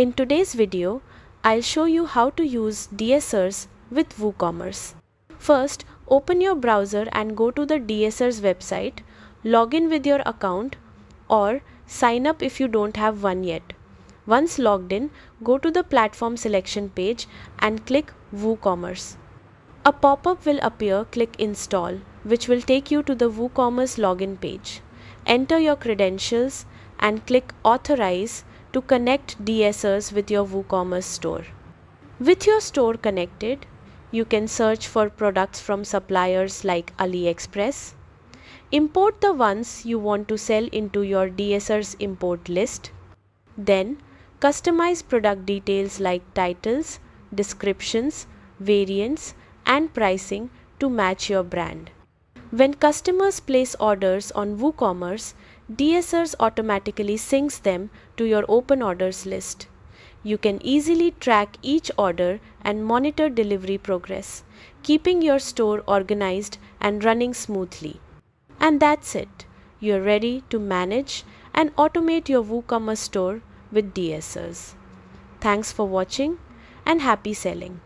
In today's video, I'll show you how to use DSers with WooCommerce. First, open your browser and go to the DSers website, log in with your account or sign up if you don't have one yet. Once logged in, go to the platform selection page and click WooCommerce. A pop-up will appear, click Install, which will take you to the WooCommerce login page. Enter your credentials and click Authorize to connect DSers with your WooCommerce store. With your store connected, you can search for products from suppliers like AliExpress. Import the ones you want to sell into your DSers import list. Then, customize product details like titles, descriptions, variants, and pricing to match your brand. When customers place orders on WooCommerce, DSers automatically syncs them to your open orders list. You can easily track each order and monitor delivery progress, keeping your store organized and running smoothly. And that's it. You're ready to manage and automate your WooCommerce store with DSers. Thanks for watching and happy selling.